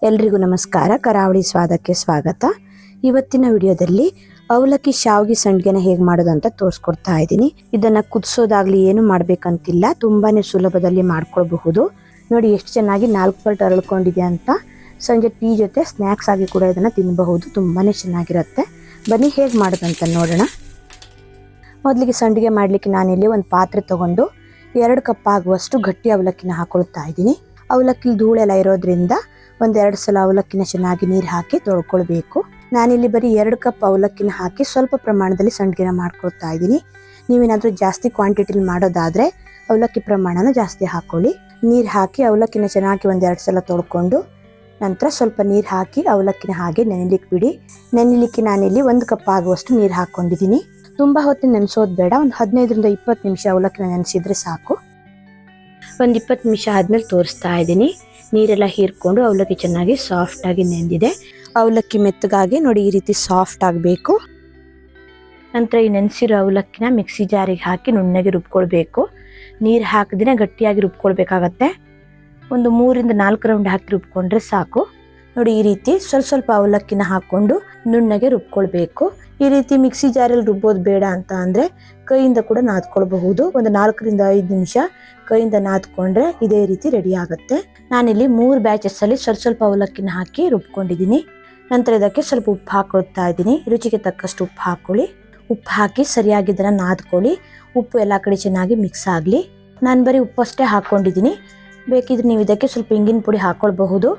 ಎಲ್ರಿಗೂ ನಮಸ್ಕಾರ. ಕರಾವಳಿ ಸ್ವಾದಕ್ಕೆ ಸ್ವಾಗತ. ಇವತ್ತಿನ ವಿಡಿಯೋದಲ್ಲಿ ಅವಲಕ್ಕಿ ಶಾವಿಗೆ ಸಂಡಿಗೆನ ಹೇಗೆ ಮಾಡೋದು ಅಂತ ತೋರಿಸ್ಕೊಡ್ತಾ ಇದ್ದೀನಿ. ಇದನ್ನ ಕುದಿಸೋದಾಗ್ಲಿ ಏನು ಮಾಡ್ಬೇಕಂತಿಲ್ಲ, ತುಂಬಾನೇ ಸುಲಭದಲ್ಲಿ ಮಾಡ್ಕೊಳ್ಬಹುದು. ನೋಡಿ ಎಷ್ಟು ಚೆನ್ನಾಗಿ 4 ಪಲ್ಟ್ ಅರಳ್ಕೊಂಡಿದೆ ಅಂತ. ಸಂಜೆ ಟೀ ಜೊತೆ ಸ್ನ್ಯಾಕ್ಸ್ ಆಗಿ ಕೂಡ ಇದನ್ನ ತಿನ್ನಬಹುದು, ತುಂಬಾನೇ ಚೆನ್ನಾಗಿರುತ್ತೆ. ಬನ್ನಿ ಹೇಗೆ ಮಾಡೋದಂತ ನೋಡೋಣ. ಮೊದಲಿಗೆ ಸಂಡಿಗೆ ಮಾಡಲಿಕ್ಕೆ ನಾನಿಲ್ಲಿ ಒಂದು ಪಾತ್ರೆ ತಗೊಂಡು 2 ಕಪ್ ಆಗುವಷ್ಟು ಗಟ್ಟಿ ಅವಲಕ್ಕಿನ ಹಾಕೊಳ್ತಾ ಇದ್ದೀನಿ. ಅವಲಕ್ಕಿ ಧೂಳೆಲ್ಲ ಇರೋದ್ರಿಂದ 1-2 ಸಲ ಅವಲಕ್ಕಿನ ಚೆನ್ನಾಗಿ ನೀರು ಹಾಕಿ ತೊಳ್ಕೊಳ್ಬೇಕು. ನಾನಿಲ್ಲಿ ಬರೀ 2 ಕಪ್ ಅವಲಕ್ಕಿನ ಹಾಕಿ ಸ್ವಲ್ಪ ಪ್ರಮಾಣದಲ್ಲಿ ಸಂಡಿಗೆನ ಮಾಡ್ಕೊಳ್ತಾ ಇದ್ದೀನಿ. ನೀವೇನಾದರೂ ಜಾಸ್ತಿ ಕ್ವಾಂಟಿಟಿಲಿ ಮಾಡೋದಾದರೆ ಅವಲಕ್ಕಿ ಪ್ರಮಾಣನ ಜಾಸ್ತಿ ಹಾಕೊಳ್ಳಿ. ನೀರು ಹಾಕಿ ಅವಲಕ್ಕಿನ ಚೆನ್ನಾಗಿ 1-2 ಸಲ ತೊಳ್ಕೊಂಡು ನಂತರ ಸ್ವಲ್ಪ ನೀರು ಹಾಕಿ ಅವಲಕ್ಕಿನ ಹಾಗೆ ನೆನೆಲಿಕ್ಕೆ ಬಿಡಿ. ನೆನೆಲಿಕ್ಕೆ ನಾನಿಲ್ಲಿ 1 ಕಪ್ ಆಗುವಷ್ಟು ನೀರು ಹಾಕ್ಕೊಂಡಿದ್ದೀನಿ. ತುಂಬ ಹೊತ್ತು ನೆನೆಸೋದು ಬೇಡ, ಒಂದು 15-20 ನಿಮಿಷ ಅವಲಕ್ಕಿನ ನೆನೆಸಿದ್ರೆ ಸಾಕು. ಒಂದು 20 ನಿಮಿಷ ಆದಮೇಲೆ ತೋರಿಸ್ತಾ ಇದ್ದೀನಿ. ನೀರೆಲ್ಲ ಹೀರ್ಕೊಂಡು ಅವಲಕ್ಕಿ ಚೆನ್ನಾಗಿ ಸಾಫ್ಟಾಗಿ ನೆಂದಿದೆ. ಅವಲಕ್ಕಿ ಮೆತ್ತಗಾಗಿ ನೋಡಿ ಈ ರೀತಿ ಸಾಫ್ಟ್ ಆಗಬೇಕು. ನಂತರ ಈ ನೆನೆಸಿರೋ ಅವಲಕ್ಕಿನ ಮಿಕ್ಸಿ ಜಾರಿಗೆ ಹಾಕಿ ನುಣ್ಣಗೆ ರುಬ್ಕೊಳ್ಬೇಕು. ನೀರು ಹಾಕಿದ್ರೆ ಗಟ್ಟಿಯಾಗಿ ರುಬ್ಕೊಳ್ಬೇಕಾಗತ್ತೆ. ಒಂದು 3-4 ರೌಂಡ್ ಹಾಕಿ ರುಬ್ಕೊಂಡ್ರೆ ಸಾಕು. ನೋಡಿ ಈ ರೀತಿ ಸ್ವಲ್ಪ ಅವಲಕ್ಕಿನ ಹಾಕ್ಕೊಂಡು ನುಣ್ಣಗೆ ರುಬ್ಕೊಳ್ಬೇಕು. ಈ ರೀತಿ ಮಿಕ್ಸಿ ಜಾರಲ್ಲಿ ರುಬ್ಬೋದು ಬೇಡ ಅಂತ ಅಂದರೆ ಕೈಯಿಂದ ಕೂಡ ನಾದ್ಕೊಳ್ಬಹುದು. ಒಂದು 4-5 ನಿಮಿಷ ಕೈಯಿಂದ ನಾದ್ಕೊಂಡ್ರೆ ಇದೇ ರೀತಿ ರೆಡಿ ಆಗುತ್ತೆ. ನಾನಿಲ್ಲಿ 3 ಬ್ಯಾಚಸ್ ಅಲ್ಲಿ ಸ್ವಲ್ಪ ಅವಲಕ್ಕಿನ ಹಾಕಿ ರುಬ್ಕೊಂಡಿದ್ದೀನಿ. ನಂತರ ಇದಕ್ಕೆ ಸ್ವಲ್ಪ ಉಪ್ಪು ಹಾಕೊಳ್ತಾ ಇದ್ದೀನಿ. ರುಚಿಗೆ ತಕ್ಕಷ್ಟು ಉಪ್ಪು ಹಾಕೊಳ್ಳಿ. ಉಪ್ಪು ಹಾಕಿ ಸರಿಯಾಗಿ ಇದನ್ನು ನಾದ್ಕೊಳ್ಳಿ. ಉಪ್ಪು ಎಲ್ಲ ಕಡೆ ಚೆನ್ನಾಗಿ ಮಿಕ್ಸ್ ಆಗಲಿ. ನಾನು ಬರೀ ಉಪ್ಪಷ್ಟೇ ಹಾಕ್ಕೊಂಡಿದ್ದೀನಿ. ಬೇಕಿದ್ರೆ ನೀವು ಇದಕ್ಕೆ ಸ್ವಲ್ಪ ಇಂಗಿನ ಪುಡಿ ಹಾಕ್ಕೊಳ್ಬಹುದು.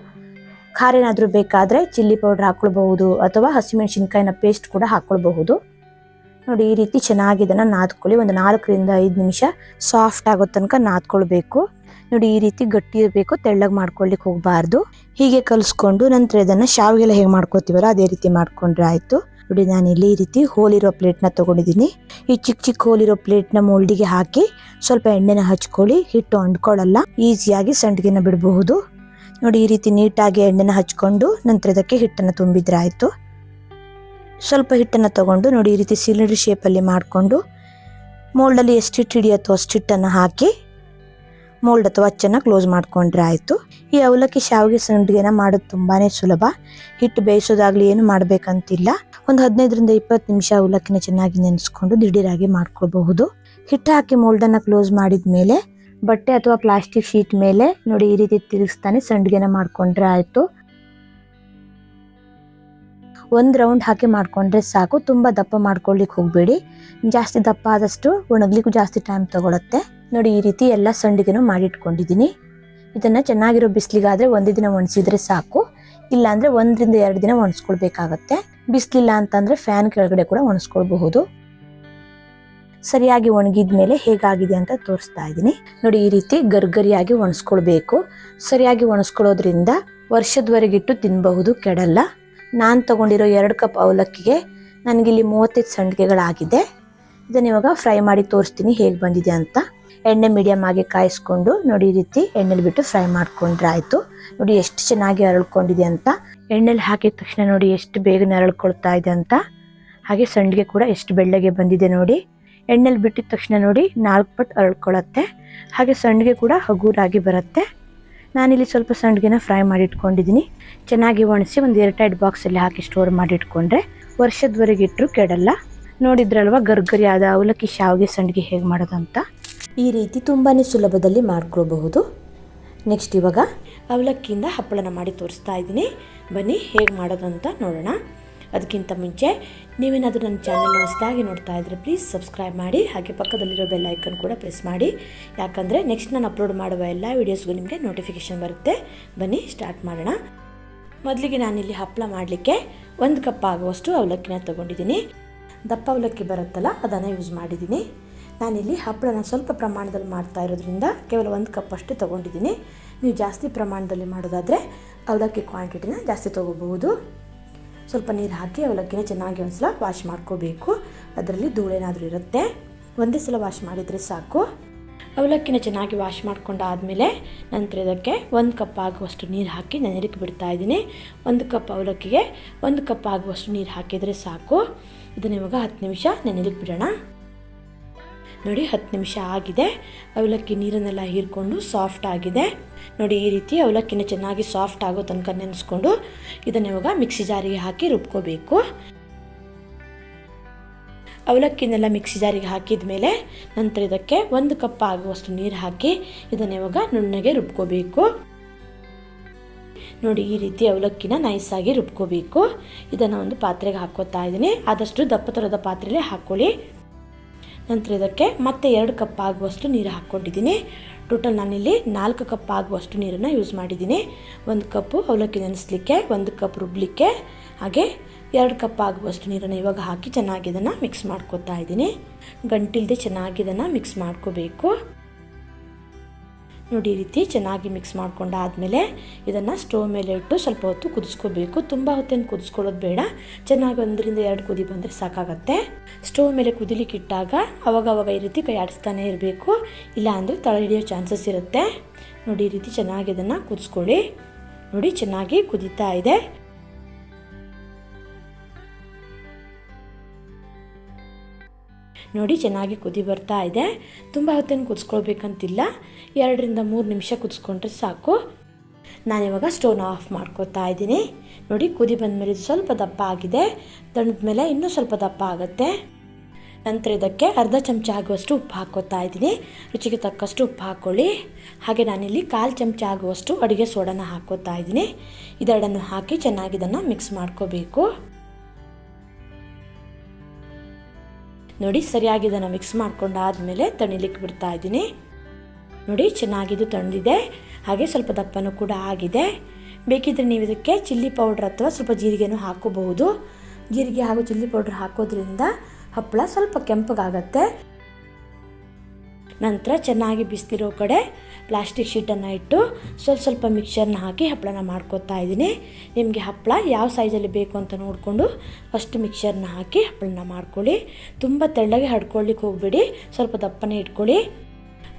ಖಾರ ಏನಾದರೂ ಬೇಕಾದರೆ ಚಿಲ್ಲಿ ಪೌಡ್ರ್ ಹಾಕ್ಕೊಳ್ಬಹುದು ಅಥವಾ ಹಸಿಮೆಣಸಿನ್ಕಾಯಿನ ಪೇಸ್ಟ್ ಕೂಡ ಹಾಕ್ಕೊಳ್ಬಹುದು. ನೋಡಿ ಈ ರೀತಿ ಚೆನ್ನಾಗಿ ಇದನ್ನು ನಾದ್ಕೊಳ್ಳಿ. ಒಂದು 4-5 ನಿಮಿಷ ಸಾಫ್ಟ್ ಆಗೋ ತನಕ ನಾದ್ಕೊಳ್ಬೇಕು. ನೋಡಿ ಈ ರೀತಿ ಗಟ್ಟಿ ಇರಬೇಕು, ತೆಳ್ಳಗೆ ಮಾಡ್ಕೊಳ್ಲಿಕ್ಕೆ ಹೋಗಬಾರ್ದು. ಹೀಗೆ ಕಲಿಸ್ಕೊಂಡು ನಂತರ ಇದನ್ನು ಶಾವಿಗೆಲ್ಲ ಹೇಗೆ ಮಾಡ್ಕೊತೀವಲ್ಲ ಅದೇ ರೀತಿ ಮಾಡ್ಕೊಂಡ್ರೆ ಆಯಿತು. ನೋಡಿ ನಾನಿಲ್ಲಿ ಈ ರೀತಿ ಹೋಲಿರೋ ಪ್ಲೇಟ್ನ ತೊಗೊಂಡಿದ್ದೀನಿ. ಈ ಚಿಕ್ಕ ಹೋಲಿರೋ ಪ್ಲೇಟ್ನ ಮೋಲ್ಡಿಗೆ ಹಾಕಿ ಸ್ವಲ್ಪ ಎಣ್ಣೆನ ಹಚ್ಕೊಳ್ಳಿ. ಹಿಟ್ಟು ಅಂಟ್ಕೊಳ್ಳಲ್ಲ, ಈಸಿಯಾಗಿ ಸಂಡಿಗೆನ ಬಿಡಬಹುದು. ನೋಡಿ ಈ ರೀತಿ ನೀಟಾಗಿ ಎಣ್ಣೆನ ಹಚ್ಕೊಂಡು ನಂತರ ಇದಕ್ಕೆ ಹಿಟ್ಟನ್ನು ತುಂಬಿದ್ರೆ ಆಯಿತು. ಸ್ವಲ್ಪ ಹಿಟ್ಟನ್ನು ತಗೊಂಡು ನೋಡಿ ಈ ರೀತಿ ಸಿಲಿಂಡರ್ ಶೇಪಲ್ಲಿ ಮಾಡಿಕೊಂಡು ಮೋಲ್ಡಲ್ಲಿ ಎಷ್ಟು ಹಿಟ್ಟು ಹಿಡಿಯುತ್ತೋ ಅಷ್ಟು ಹಿಟ್ಟನ್ನು ಹಾಕಿ ಮೋಲ್ಡ್ ಅಥವಾ ಅಚ್ಚನ್ನು ಕ್ಲೋಸ್ ಮಾಡಿಕೊಂಡ್ರೆ ಆಯಿತು. ಈ ಅವಲಕ್ಕಿ ಶಾವಿಗೆ ಸಂಡಿಗೆನ ಮಾಡೋದು ತುಂಬಾ ಸುಲಭ. ಹಿಟ್ಟು ಬೇಯಿಸೋದಾಗಲಿ ಏನು ಮಾಡಬೇಕಂತಿಲ್ಲ. ಒಂದು 15-20 ನಿಮಿಷ ಅವಲಕ್ಕಿನ ಚೆನ್ನಾಗಿ ನೆನೆಸ್ಕೊಂಡು ದಿಢೀರಾಗಿ ಮಾಡ್ಕೊಳ್ಬಹುದು. ಹಿಟ್ಟು ಹಾಕಿ ಮೋಲ್ಡನ್ನು ಕ್ಲೋಸ್ ಮಾಡಿದ ಮೇಲೆ ಬಟ್ಟೆ ಅಥವಾ ಪ್ಲಾಸ್ಟಿಕ್ ಶೀಟ್ ಮೇಲೆ ನೋಡಿ ಈ ರೀತಿ ತಿರುಗಿಸ್ತಾನೆ ಸಂಡಿಗೆನ ಮಾಡ್ಕೊಂಡ್ರೆ ಆಯಿತು. 1 ರೌಂಡ್ ಹಾಕಿ ಮಾಡ್ಕೊಂಡ್ರೆ ಸಾಕು. ತುಂಬ ದಪ್ಪ ಮಾಡ್ಕೊಳ್ಲಿಕ್ಕೆ ಹೋಗಬೇಡಿ. ಜಾಸ್ತಿ ದಪ್ಪ ಆದಷ್ಟು ಒಣಗ್ಲಿಕ್ಕೂ ಜಾಸ್ತಿ ಟೈಮ್ ತಗೊಳುತ್ತೆ. ನೋಡಿ ಈ ರೀತಿ ಎಲ್ಲ ಸಂಡಿಗೆನೂ ಮಾಡಿಟ್ಕೊಂಡಿದ್ದೀನಿ. ಇದನ್ನು ಚೆನ್ನಾಗಿರೋ ಬಿಸಿಲಿಗಾದರೆ 1 ದಿನ ಒಣಸಿದ್ರೆ ಸಾಕು. ಇಲ್ಲಾಂದರೆ 1-2 ದಿನ ಒಣಸ್ಕೊಳ್ಬೇಕಾಗತ್ತೆ. ಬಿಸಿಲಿಲ್ಲ ಅಂತಂದರೆ ಫ್ಯಾನ್ ಕೆಳಗಡೆ ಕೂಡ ಒಣಸ್ಕೊಳ್ಬಹುದು. ಸರಿಯಾಗಿ ಒಣಗಿದ ಮೇಲೆ ಹೇಗಾಗಿದೆ ಅಂತ ತೋರಿಸ್ತಾ ಇದ್ದೀನಿ. ನೋಡಿ ಈ ರೀತಿ ಗರ್ಗರಿಯಾಗಿ ಒಣಸ್ಕೊಳ್ಬೇಕು. ಸರಿಯಾಗಿ ಒಣಸ್ಕೊಳ್ಳೋದ್ರಿಂದ ವರ್ಷದವರೆಗಿಟ್ಟು ತಿನ್ನಬಹುದು, ಕೆಡಲ್ಲ. ನಾನು ತಗೊಂಡಿರೋ 2 ಕಪ್ ಅವಲಕ್ಕಿಗೆ ನನಗಿಲ್ಲಿ 35 ಸಂಡಿಗೆಗಳಾಗಿದೆ. ಇದನ್ನ ಇವಾಗ ಫ್ರೈ ಮಾಡಿ ತೋರಿಸ್ತೀನಿ ಹೇಗೆ ಬಂದಿದೆ ಅಂತ. ಎಣ್ಣೆ ಮೀಡಿಯಮ್ ಆಗಿ ಕಾಯಿಸ್ಕೊಂಡು ನೋಡಿ ಈ ರೀತಿ ಎಣ್ಣೆಲಿ ಬಿಟ್ಟು ಫ್ರೈ ಮಾಡ್ಕೊಂಡ್ರೆ ಆಯಿತು. ನೋಡಿ ಎಷ್ಟು ಚೆನ್ನಾಗಿ ಅರಳ್ಕೊಂಡಿದೆ ಅಂತ. ಎಣ್ಣೆಲಿ ಹಾಕಿದ ತಕ್ಷಣ ನೋಡಿ ಎಷ್ಟು ಬೇಗನೆ ಅರಳ್ಕೊಳ್ತಾ ಇದೆ ಅಂತ. ಹಾಗೆ ಸಂಡಿಗೆ ಕೂಡ ಎಷ್ಟು ಬೆಳ್ಳಗೆ ಬಂದಿದೆ ನೋಡಿ. ಎಣ್ಣೆಲಿ ಬಿಟ್ಟಿದ ತಕ್ಷಣ ನೋಡಿ 4 ಪಟ್ಟು ಅರಳ್ಕೊಳ್ಳುತ್ತೆ. ಹಾಗೆ ಸಂಡಿಗೆ ಕೂಡ ಹಗೂರಾಗಿ ಬರುತ್ತೆ. ನಾನಿಲ್ಲಿ ಸ್ವಲ್ಪ ಸಂಡಿಗೆನ ಫ್ರೈ ಮಾಡಿ ಇಟ್ಕೊಂಡಿದ್ದೀನಿ. ಚೆನ್ನಾಗಿ ಒಣಸಿ ಒಂದು ಏರ್ಟೈಟ್ ಬಾಕ್ಸಲ್ಲಿ ಹಾಕಿ ಸ್ಟೋರ್ ಮಾಡಿ ಇಟ್ಕೊಂಡ್ರೆ ವರ್ಷದವರೆಗೆ ಇಟ್ಟರು ಕೆಡಲ್ಲ. ನೋಡಿದ್ರಲ್ವ ಗರ್ಗರಿಯಾದ ಅವಲಕ್ಕಿ ಶಾವಿಗೆ ಸಂಡಿಗೆ ಹೇಗೆ ಮಾಡೋದಂತ. ಈ ರೀತಿ ತುಂಬಾ ಸುಲಭದಲ್ಲಿ ಮಾಡ್ಕೊಳ್ಬಹುದು. ನೆಕ್ಸ್ಟ್ ಇವಾಗ ಅವಲಕ್ಕಿಯಿಂದ ಹಪ್ಪಳನ ಮಾಡಿ ತೋರಿಸ್ತಾ ಇದ್ದೀನಿ. ಬನ್ನಿ ಹೇಗೆ ಮಾಡೋದಂತ ನೋಡೋಣ. ಅದಕ್ಕಿಂತ ಮುಂಚೆ ನೀವೇನಾದರೂ ನನ್ನ ಚಾನಲ್ನ ಹೊಸದಾಗಿ ನೋಡ್ತಾ ಇದ್ದರೆ ಪ್ಲೀಸ್ ಸಬ್ಸ್ಕ್ರೈಬ್ ಮಾಡಿ. ಹಾಗೆ ಪಕ್ಕದಲ್ಲಿರೋ ಬೆಲ್ ಐಕನ್ ಕೂಡ ಪ್ರೆಸ್ ಮಾಡಿ. ಯಾಕಂದರೆ ನೆಕ್ಸ್ಟ್ ನಾನು ಅಪ್ಲೋಡ್ ಮಾಡುವ ಎಲ್ಲ ವೀಡಿಯೋಸ್ಗೂ ನಿಮಗೆ ನೋಟಿಫಿಕೇಷನ್ ಬರುತ್ತೆ. ಬನ್ನಿ ಸ್ಟಾರ್ಟ್ ಮಾಡೋಣ. ಮೊದಲಿಗೆ ನಾನಿಲ್ಲಿ ಹಪ್ಪಳ ಮಾಡಲಿಕ್ಕೆ 1 ಕಪ್ ಆಗುವಷ್ಟು ಅವಲಕ್ಕಿನ ತೊಗೊಂಡಿದ್ದೀನಿ. ದಪ್ಪ ಅವಲಕ್ಕಿ ಬರುತ್ತಲ್ಲ ಅದನ್ನು ಯೂಸ್ ಮಾಡಿದ್ದೀನಿ. ನಾನಿಲ್ಲಿ ಹಪ್ಪಳನ ಸ್ವಲ್ಪ ಪ್ರಮಾಣದಲ್ಲಿ ಮಾಡ್ತಾ ಇರೋದ್ರಿಂದ ಕೇವಲ 1 ಕಪ್ ಅಷ್ಟೇ ತೊಗೊಂಡಿದ್ದೀನಿ. ನೀವು ಜಾಸ್ತಿ ಪ್ರಮಾಣದಲ್ಲಿ ಮಾಡೋದಾದರೆ ಅವಲಕ್ಕಿ ಕ್ವಾಂಟಿಟಿನ ಜಾಸ್ತಿ ತೊಗೋಬಹುದು. ಸ್ವಲ್ಪ ನೀರು ಹಾಕಿ ಅವಲಕ್ಕಿನ ಚೆನ್ನಾಗಿ ಒಂದು ಸಲ ವಾಶ್ ಮಾಡ್ಕೋಬೇಕು. ಅದರಲ್ಲಿ ಧೂಳೇನಾದರೂ ಇರುತ್ತೆ. ಒಂದೇ ಸಲ ವಾಶ್ ಮಾಡಿದರೆ ಸಾಕು. ಅವಲಕ್ಕಿನ ಚೆನ್ನಾಗಿ ವಾಶ್ ಮಾಡ್ಕೊಂಡಾದಮೇಲೆ ನಂತರ ಇದಕ್ಕೆ 1 ಕಪ್ ಆಗುವಷ್ಟು ನೀರು ಹಾಕಿ ನೆನೆಲಿಕ್ಕೆ ಬಿಡ್ತಾ ಇದ್ದೀನಿ. 1 ಕಪ್ ಅವಲಕ್ಕಿಗೆ 1 ಕಪ್ ಆಗುವಷ್ಟು ನೀರು ಹಾಕಿದರೆ ಸಾಕು. ಇದನ್ನು ಇವಾಗ 10 ನಿಮಿಷ ನೆನೆಲಿಕ್ಕೆ ಬಿಡೋಣ. ನೋಡಿ 10 ನಿಮಿಷ ಆಗಿದೆ. ಅವಲಕ್ಕಿ ನೀರನ್ನೆಲ್ಲ ಹೀರ್ಕೊಂಡು ಸಾಫ್ಟ್ ಆಗಿದೆ. ನೋಡಿ ಈ ರೀತಿ ಅವಲಕ್ಕಿನ ಚೆನ್ನಾಗಿ ಸಾಫ್ಟ್ ಆಗೋ ತನಕ ನೆನೆಸ್ಕೊಂಡು ಇದನ್ನು ಇವಾಗ ಮಿಕ್ಸಿ ಜಾರಿಗೆ ಹಾಕಿ ರುಬ್ಕೋಬೇಕು. ಅವಲಕ್ಕಿನೆಲ್ಲ ಮಿಕ್ಸಿ ಜಾರಿಗೆ ಹಾಕಿದ ಮೇಲೆ ನಂತರ ಇದಕ್ಕೆ 1 ಕಪ್ ಆಗುವಷ್ಟು ನೀರು ಹಾಕಿ ಇದನ್ನು ಇವಾಗ ನುಣ್ಣಗೆ ರುಬ್ಕೋಬೇಕು. ನೋಡಿ ಈ ರೀತಿ ಅವಲಕ್ಕಿನ ನೈಸಾಗಿ ರುಬ್ಕೋಬೇಕು. ಇದನ್ನು ಒಂದು ಪಾತ್ರೆಗೆ ಹಾಕೋತಾ ಇದ್ದೀನಿ. ಆದಷ್ಟು ದಪ್ಪ ಥರದ ಪಾತ್ರೆಯಲ್ಲೇ ಹಾಕ್ಕೊಳ್ಳಿ. ನಂತರ ಇದಕ್ಕೆ ಮತ್ತೆ 2 ಕಪ್ ಆಗುವಷ್ಟು ನೀರು ಹಾಕ್ಕೊಂಡಿದ್ದೀನಿ. ಟೋಟಲ್ ನಾನಿಲ್ಲಿ 4 ಕಪ್ ಆಗುವಷ್ಟು ನೀರನ್ನು ಯೂಸ್ ಮಾಡಿದ್ದೀನಿ. 1 ಕಪ್ಪು ಅವಲಕ್ಕಿ ನೆನೆಸಲಿಕ್ಕೆ, 1 ಕಪ್ ರುಬ್ಲಿಕ್ಕೆ, ಹಾಗೆ 2 ಕಪ್ ಆಗುವಷ್ಟು ನೀರನ್ನು ಇವಾಗ ಹಾಕಿ ಚೆನ್ನಾಗಿ ಇದನ್ನು ಮಿಕ್ಸ್ ಮಾಡ್ಕೋತಾ ಇದ್ದೀನಿ. ಗಂಟಿಲ್ಲದೆ ಚೆನ್ನಾಗಿ ಇದನ್ನು ಮಿಕ್ಸ್ ಮಾಡ್ಕೋಬೇಕು. ನೋಡಿ ಈ ರೀತಿ ಚೆನ್ನಾಗಿ ಮಿಕ್ಸ್ ಮಾಡ್ಕೊಂಡಾದಮೇಲೆ ಇದನ್ನು ಸ್ಟವ್ ಮೇಲೆ ಇಟ್ಟು ಸ್ವಲ್ಪ ಹೊತ್ತು ಕುದಿಸ್ಕೋಬೇಕು. ತುಂಬ ಹೊತ್ತೇನು ಕುದಿಸ್ಕೊಳ್ಳೋದು ಬೇಡ, ಚೆನ್ನಾಗಿ 1-2 ಕುದಿ ಬಂದರೆ ಸಾಕಾಗತ್ತೆ. ಸ್ಟವ್ ಮೇಲೆ ಕುದಿಲಿಕ್ಕೆ ಇಟ್ಟಾಗ ಅವಾಗವಾಗ ಈ ರೀತಿ ಕೈ ಆಡಿಸ್ತಾನೆ ಇರಬೇಕು, ಇಲ್ಲ ಅಂದರೆ ತಳ ಹಿಡಿಯೋ ಚಾನ್ಸಸ್ ಇರುತ್ತೆ. ನೋಡಿ ಈ ರೀತಿ ಚೆನ್ನಾಗಿ ಇದನ್ನು ಕುದಿಸ್ಕೊಳ್ಳಿ. ನೋಡಿ ಚೆನ್ನಾಗಿ ಕುದೀತಾ ಇದೆ. ನೋಡಿ ಚೆನ್ನಾಗಿ ಕುದಿ ಬರ್ತಾ ಇದೆ. ತುಂಬ ಹೊತ್ತೇನು ಕುದಿಸ್ಕೊಳ್ಬೇಕಂತಿಲ್ಲ, 2-3 ನಿಮಿಷ ಕುದಿಸ್ಕೊಂಡ್ರೆ ಸಾಕು. ನಾನಿವಾಗ ಸ್ಟವ್ನ ಆಫ್ ಮಾಡ್ಕೋತಾ ಇದ್ದೀನಿ. ನೋಡಿ ಕುದಿ ಬಂದಮೇಲೆ ಇದು ಸ್ವಲ್ಪ ದಪ್ಪ ಆಗಿದೆ. ತಣ್ಣದ ಮೇಲೆ ಇನ್ನೂ ಸ್ವಲ್ಪ ದಪ್ಪ ಆಗುತ್ತೆ. ನಂತರ ಇದಕ್ಕೆ ಅರ್ಧ ಚಮಚ ಆಗುವಷ್ಟು ಉಪ್ಪು ಹಾಕ್ಕೋತಾ ಇದ್ದೀನಿ. ರುಚಿಗೆ ತಕ್ಕಷ್ಟು ಉಪ್ಪು ಹಾಕ್ಕೊಳ್ಳಿ. ಹಾಗೆ ನಾನಿಲ್ಲಿ 1/4 ಚಮಚ ಆಗುವಷ್ಟು ಅಡುಗೆ ಸೋಡಾನ ಹಾಕ್ಕೋತಾ ಇದ್ದೀನಿ. ಇದೆರಡನ್ನು ಹಾಕಿ ಚೆನ್ನಾಗಿ ಇದನ್ನು ಮಿಕ್ಸ್ ಮಾಡ್ಕೋಬೇಕು. ನೋಡಿ ಸರಿಯಾಗಿ ಇದನ್ನು ಮಿಕ್ಸ್ ಮಾಡ್ಕೊಂಡಾದಮೇಲೆ ತಣಿಲಿಕ್ಕೆ ಬಿಡ್ತಾ ಇದ್ದೀನಿ. ನೋಡಿ ಚೆನ್ನಾಗಿದು ತಣ್ಣದಿದೆ, ಹಾಗೆ ಸ್ವಲ್ಪ ದಪ್ಪನೂ ಕೂಡ ಆಗಿದೆ. ಬೇಕಿದ್ರೆ ನೀವು ಇದಕ್ಕೆ ಚಿಲ್ಲಿ ಪೌಡ್ರ್ ಅಥವಾ ಸ್ವಲ್ಪ ಜೀರಿಗೆನೂ ಹಾಕೋಬಹುದು. ಜೀರಿಗೆ ಹಾಗೂ ಚಿಲ್ಲಿ ಪೌಡ್ರ್ ಹಾಕೋದ್ರಿಂದ ಹಪ್ಪಳ ಸ್ವಲ್ಪ ಕೆಂಪಗಾಗತ್ತೆ. ನಂತರ ಚೆನ್ನಾಗಿ ಬಿಸಿಲಿರೋ ಕಡೆ ಪ್ಲಾಸ್ಟಿಕ್ ಶೀಟನ್ನು ಇಟ್ಟು ಸ್ವಲ್ಪ ಮಿಕ್ಸರ್ನ ಹಾಕಿ ಹಪ್ಪಳನ ಮಾಡ್ಕೋತಾ ಇದ್ದೀನಿ. ನಿಮಗೆ ಹಪ್ಪಳ ಯಾವ ಸೈಜಲ್ಲಿ ಬೇಕು ಅಂತ ನೋಡಿಕೊಂಡು ಫಸ್ಟ್ ಮಿಕ್ಸರ್ನ ಹಾಕಿ ಹಪ್ಪಳನ ಮಾಡ್ಕೊಳ್ಳಿ. ತುಂಬ ತೆಳ್ಳಗೆ ಹಡ್ಕೊಳ್ಳಿಕ್ಕೆ ಹೋಗಬೇಡಿ, ಸ್ವಲ್ಪ ದಪ್ಪನೇ ಇಟ್ಕೊಳ್ಳಿ.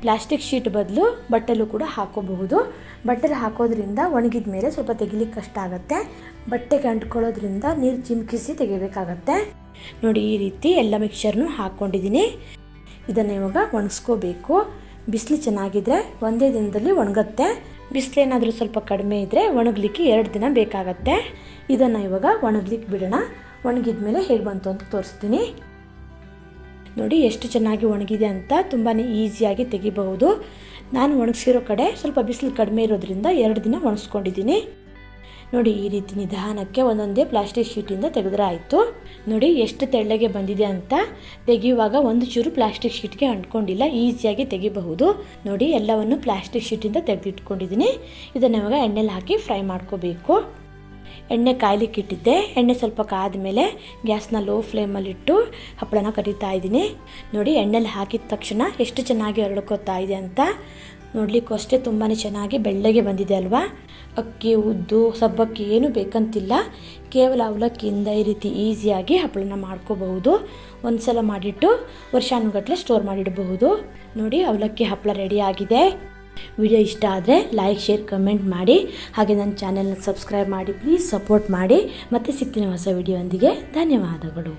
ಪ್ಲಾಸ್ಟಿಕ್ ಶೀಟ್ ಬದಲು ಬಟ್ಟೆಲೂ ಕೂಡ ಹಾಕೋಬಹುದು. ಬಟ್ಟೆಲಿ ಹಾಕೋದ್ರಿಂದ ಒಣಗಿದ ಮೇಲೆ ಸ್ವಲ್ಪ ತೆಗಿಲಿಕ್ಕೆ ಕಷ್ಟ ಆಗುತ್ತೆ. ಬಟ್ಟೆಗೆ ಅಂಟ್ಕೊಳ್ಳೋದ್ರಿಂದ ನೀರು ಚಿಮುಕಿಸಿ ತೆಗಿಬೇಕಾಗತ್ತೆ. ನೋಡಿ ಈ ರೀತಿ ಎಲ್ಲ ಮಿಕ್ಸರ್ನು ಹಾಕ್ಕೊಂಡಿದ್ದೀನಿ. ಇದನ್ನು ಇವಾಗ ಒಣಗಿಸ್ಕೋಬೇಕು. ಬಿಸಿಲು ಚೆನ್ನಾಗಿದ್ರೆ ಒಂದೇ ದಿನದಲ್ಲಿ ಒಣಗುತ್ತೆ. ಬಿಸಿಲೇನಾದರೂ ಸ್ವಲ್ಪ ಕಡಿಮೆ ಇದ್ದರೆ ಒಣಗಲಿಕ್ಕೆ 2 ದಿನ ಬೇಕಾಗತ್ತೆ. ಇದನ್ನು ಇವಾಗ ಒಣಗಲಿಕ್ಕೆ ಬಿಡೋಣ. ಒಣಗಿದ ಮೇಲೆ ಹೇಗೆ ಬಂತು ಅಂತ ತೋರಿಸ್ತೀನಿ. ನೋಡಿ ಎಷ್ಟು ಚೆನ್ನಾಗಿ ಒಣಗಿದೆ ಅಂತ, ತುಂಬಾ ಈಸಿಯಾಗಿ ತೆಗಿಬಹುದು. ನಾನು ಒಣಗಿಸಿರೋ ಕಡೆ ಸ್ವಲ್ಪ ಬಿಸಿಲು ಕಡಿಮೆ ಇರೋದ್ರಿಂದ 2 ದಿನ ಒಣಗಿಸ್ಕೊಂಡಿದ್ದೀನಿ. ನೋಡಿ ಈ ರೀತಿ ನಿಧಾನಕ್ಕೆ ಒಂದೊಂದೇ ಪ್ಲಾಸ್ಟಿಕ್ ಶೀಟಿಂದ ತೆಗೆದ್ರೆ ಆಯಿತು. ನೋಡಿ ಎಷ್ಟು ತೆಳ್ಳಗೆ ಬಂದಿದೆ ಅಂತ. ತೆಗೆಯುವಾಗ ಒಂದು ಚೂರು ಪ್ಲಾಸ್ಟಿಕ್ ಶೀಟ್ಗೆ ಅಂಟ್ಕೊಂಡಿಲ್ಲ, ಈಸಿಯಾಗಿ ತೆಗಿಬಹುದು. ನೋಡಿ ಎಲ್ಲವನ್ನು ಪ್ಲಾಸ್ಟಿಕ್ ಶೀಟಿಂದ ತೆಗೆದಿಟ್ಕೊಂಡಿದ್ದೀನಿ. ಇದನ್ನು ಇವಾಗ ಎಣ್ಣೆಲಿ ಹಾಕಿ ಫ್ರೈ ಮಾಡ್ಕೋಬೇಕು. ಎಣ್ಣೆ ಕಾಯ್ಲಿಕ್ಕೆ ಇಟ್ಟಿದ್ದೆ. ಎಣ್ಣೆ ಸ್ವಲ್ಪ ಕಾದ ಮೇಲೆ ಗ್ಯಾಸ್ನ ಲೋ ಫ್ಲೇಮಲ್ಲಿಟ್ಟು ಹಪ್ಪಳನ ಕರಿತಾ ಇದ್ದೀನಿ. ನೋಡಿ ಎಣ್ಣೆಲಿ ಹಾಕಿದ ತಕ್ಷಣ ಎಷ್ಟು ಚೆನ್ನಾಗಿ ಹರಡ್ಕೋತಾ ಇದೆ ಅಂತ. ನೋಡಲಿಕ್ಕೂ ಅಷ್ಟೇ ತುಂಬಾ ಚೆನ್ನಾಗಿ ಬೆಳ್ಳಗೆ ಬಂದಿದೆ ಅಲ್ವಾ. ಅಕ್ಕಿ, ಉದ್ದು, ಸಬ್ಬಕ್ಕಿ ಏನು ಬೇಕಂತಿಲ್ಲ, ಕೇವಲ ಅವಲಕ್ಕಿಯಿಂದ ಈ ರೀತಿ ಈಸಿಯಾಗಿ ಹಪ್ಪಳನ ಮಾಡ್ಕೋಬಹುದು. ಒಂದು ಸಲ ಮಾಡಿಟ್ಟು ವರ್ಷಾನುಗಟ್ಟಲೆ ಸ್ಟೋರ್ ಮಾಡಿಡಬಹುದು. ನೋಡಿ ಅವಲಕ್ಕಿ ಹಪ್ಪಳ ರೆಡಿ ಆಗಿದೆ. ವಿಡಿಯೋ ಇಷ್ಟ ಆದರೆ ಲೈಕ್, ಶೇರ್, ಕಮೆಂಟ್ ಮಾಡಿ. ಹಾಗೆ ನನ್ನ ಚಾನೆಲ್ನ ಸಬ್ಸ್ಕ್ರೈಬ್ ಮಾಡಿ. ಪ್ಲೀಸ್ ಸಪೋರ್ಟ್ ಮಾಡಿ. ಮತ್ತೆ ಸಿಗ್ತೀನಿ ಹೊಸ ವಿಡಿಯೋ ಒಂದಿಗೆ. ಧನ್ಯವಾದಗಳು.